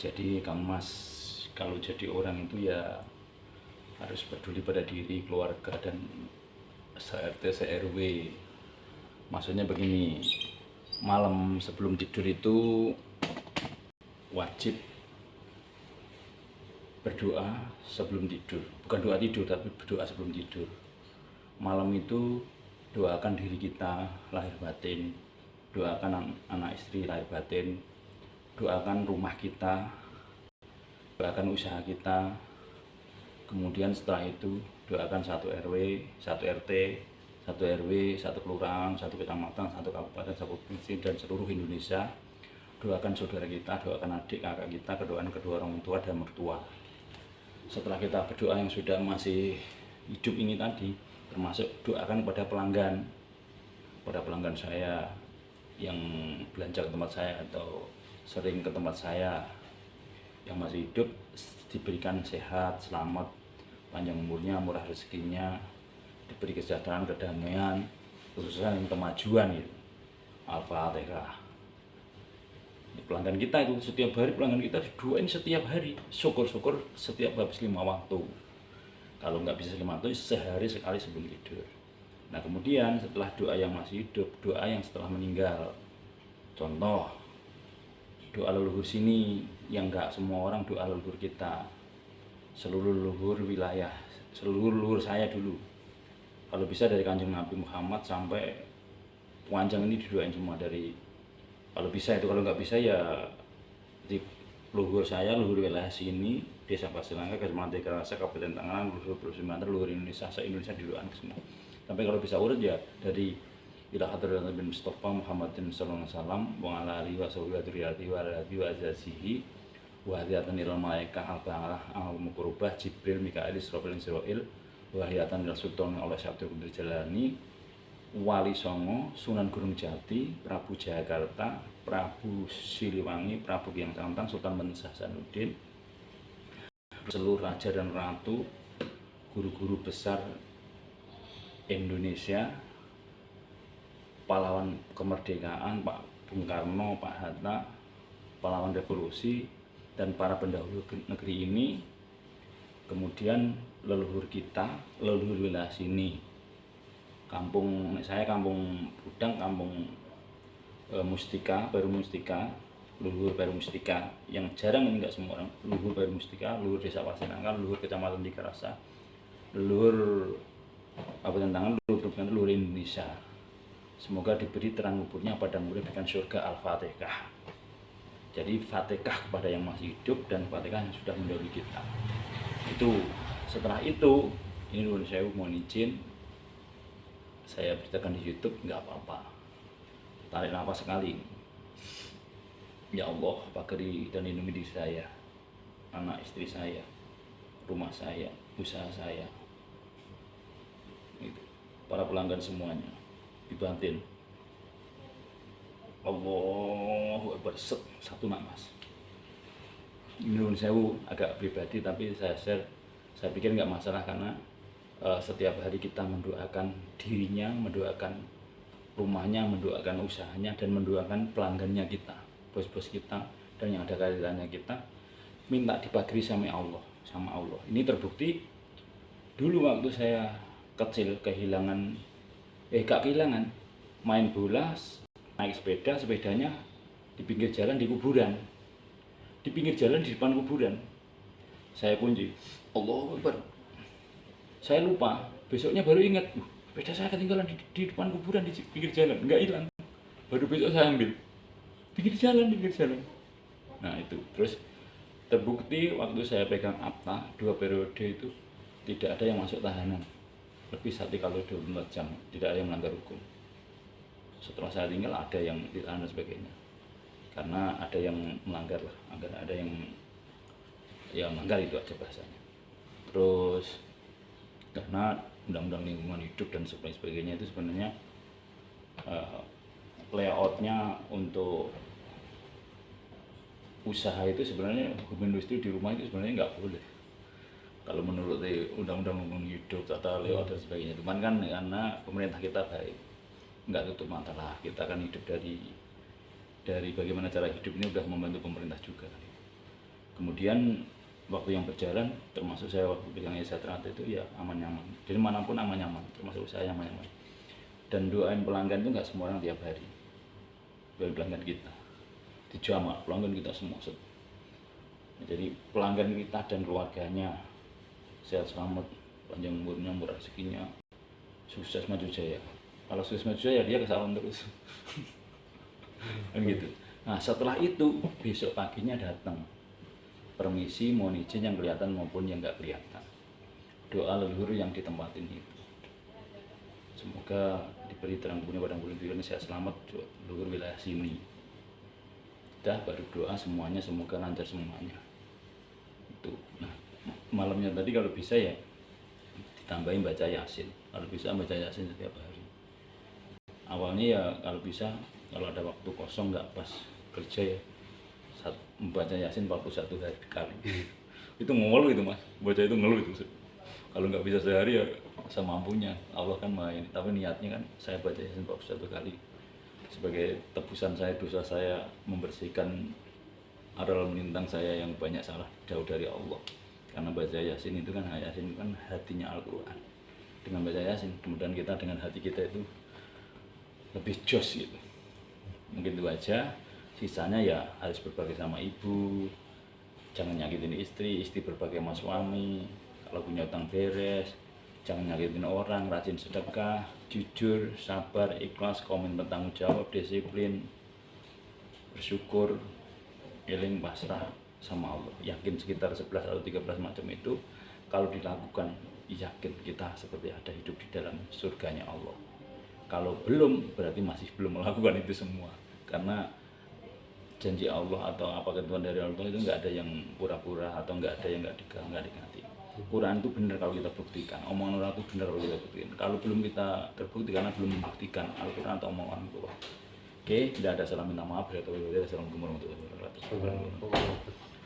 Jadi Kang Mas, kalau jadi orang itu ya harus peduli pada diri, keluarga, dan se-RT, se-RW. Maksudnya begini, malam sebelum tidur itu wajib berdoa sebelum tidur. Bukan doa tidur, tapi berdoa sebelum tidur. Malam itu doakan diri kita lahir batin, doakan anak istri lahir batin, doakan rumah kita, doakan usaha kita. Kemudian setelah itu doakan satu RW, satu RT, satu RW, satu kelurahan, satu kecamatan, satu kabupaten, satu provinsi, dan seluruh Indonesia. Doakan saudara kita, doakan adik kakak kita, doakan kedua orang tua dan mertua. Setelah kita berdoa yang sudah masih hidup ini tadi, termasuk doakan pada pelanggan saya yang belanja ke tempat saya atau sering ke tempat saya, yang masih hidup diberikan sehat, selamat, panjang umurnya, murah rezekinya, diberi kesejahteraan, kedamaian, khususnya yang kemajuan gitu. Al-Fatihah. Pelanggan kita itu setiap hari, pelanggan kita didoain setiap hari, syukur-syukur setiap habis 5 waktu. Kalau nggak bisa 5 waktu, sehari sekali sebelum tidur. Nah kemudian setelah doa yang masih hidup, doa yang setelah meninggal. Contoh, doa leluhur sini, yang nggak semua orang doa leluhur kita. Seluruh leluhur wilayah, seluruh leluhur saya dulu. Kalau bisa dari Kanjeng Nabi Muhammad sampai panjang ini didoain semua dari, kalau bisa itu, kalau nggak bisa ya di leluhur saya, leluhur wilayah sini, Desa Pasilangka, Kecamatan Tegarasa, Kabupaten Tangerang, leluhur Provinsi Banten, leluhur Indonesia, se-Indonesia didoakan ke semua. Tapi kalau bisa urut ya dari ila hadratin Nabi Mustafa Muhammadin sallallahu alaihi wasallam wa ala alihi wa sahbihi wa alihi wa azazihi wa hadiyatan ilal malaikah al-ba'alah al-muqrubah Jibril Mikail Israfil Israil wa hadiyatan ilal sultan oleh Syabdul Qadir Jalani Wali Songo, Sunan Gunung Jati, Prabu Jayakarta, Prabu Siliwangi, Prabu Kiang Santang, Sultan Mensah Sanuddin, seluruh raja dan ratu, guru-guru besar Indonesia, pahlawan kemerdekaan, Pak Bung Karno, Pak Hatta, pahlawan revolusi, dan para pendahulu negeri ini. Kemudian leluhur kita, leluhur wilayah sini. Kampung saya kampung Budang, kampung Mustika, Baru Mustika, leluhur Baru Mustika, yang jarang ini nggak semua orang. Leluhur Baru Mustika, leluhur Desa Pasilangka, leluhur Kecamatan Tigarasa, leluhur Kabupaten Tangerang, leluhur Indonesia. Semoga diberi terang kuburnya pada murid dengan surga. Al-Fatihah. Jadi Fatihah kepada yang masih hidup dan Fatihah yang sudah mendahului kita. Itu setelah itu, ini nuwun sewu, mohon izin saya beritakan di YouTube, nggak apa-apa. Tarik nafas sekali. Ya Allah, pakari dan lindungi diri saya, anak istri saya, rumah saya, usaha saya, itu, para pelanggan semuanya, dibantin. Allahu Akbar, satu nafas. Ini nuwun sewu, agak pribadi tapi saya share. Saya pikir nggak masalah karena setiap hari kita mendoakan dirinya, mendoakan rumahnya, mendoakan usahanya, dan mendoakan pelanggannya kita, bos-bos kita, dan yang ada kaitannya kita, minta dipagari sama Allah. Ini terbukti dulu waktu saya kecil gak kehilangan, main bola, naik sepeda, sepedanya di pinggir jalan, di kuburan, di pinggir jalan, di depan kuburan. Saya kunci, Allahu Akbar. Saya lupa, besoknya baru ingat, sepeda saya ketinggalan di depan kuburan, di pinggir jalan, nggak hilang. Baru besok saya ambil, pinggir jalan. Nah itu, terus terbukti waktu saya pegang akta 2 periode itu tidak ada yang masuk tahanan lebih 1 kali 24 jam, tidak ada yang melanggar hukum. Setelah saya tinggal ada yang ditahan dan sebagainya, karena ada yang melanggar lah, agar ada yang ya melanggar, itu aja bahasanya. Terus karena undang-undang lingkungan hidup dan sebagainya itu sebenarnya layoutnya untuk usaha itu sebenarnya hukum industri di rumah itu sebenarnya nggak boleh kalau menurut undang-undang lingkungan hidup, tata layout dan sebagainya. Cuman kan karena pemerintah kita baik, nggak tutup mata lah, kita kan hidup dari bagaimana cara hidup ini udah membantu pemerintah juga. Kemudian waktu yang berjalan, termasuk saya waktu pegang Yayasan Ternate itu ya aman nyaman. Jadi manapun aman nyaman, termasuk saya aman nyaman. Dan doain pelanggan itu nggak semua orang tiap hari. Doain pelanggan kita, dijamak pelanggan kita semua. Jadi pelanggan kita dan keluarganya sehat selamat, panjang umurnya, murah rezekinya, sukses maju jaya. Kalau sukses maju jaya dia ke salon terus. Kan gitu. Nah setelah itu besok paginya datang, permisi mohon izin yang kelihatan maupun yang nggak kelihatan. Doa leluhur yang ditempatin itu. Semoga diberi terang punya padang bulan biru, sehat selamat leluhur wilayah sini. Dah baru doa semuanya semoga lancar semuanya. Itu. Nah malamnya tadi kalau bisa ya ditambahin baca Yasin. Kalau bisa baca Yasin setiap hari. Awalnya ya kalau bisa, kalau ada waktu kosong nggak pas kerja ya, membaca Yasin 41 kali. Itu ngeluh itu mas, baca itu ngeluh itu. Kalau nggak bisa sehari ya semampunya, Allah kan main. Tapi niatnya kan saya baca Yasin 41 kali sebagai tebusan saya, dosa saya, membersihkan aral melintang saya yang banyak salah jauh dari Allah. Karena baca Yasin itu kan, Yasin itu kan hatinya Al-Quran. Dengan baca Yasin, kemudian kita dengan hati kita itu lebih jos gitu. Mungkin itu aja. Sisanya ya harus berbagi sama ibu, jangan nyakitin istri, istri berbagi sama suami. Kalau punya utang beres, jangan nyakitin orang, rajin sedekah, jujur, sabar, ikhlas, komen bertanggung jawab, disiplin, bersyukur, eling, pasrah sama Allah. Yakin sekitar 11 atau 13 macam itu kalau dilakukan, yakin kita seperti ada hidup di dalam surganya Allah. Kalau belum, berarti masih belum melakukan itu semua. Karena janji Allah atau apa ketentuan dari Allah itu nggak ada yang pura-pura atau nggak ada yang nggak diganti. Quran itu benar kalau kita buktikan, omongan orang itu benar kalau kita buktikan. Kalau belum kita terbukti karena belum membuktikan Al-Quran atau omongan Allah. Oke, tidak ada salah minta maaf. Assalamualaikum warahmatullahi wabarakatuh.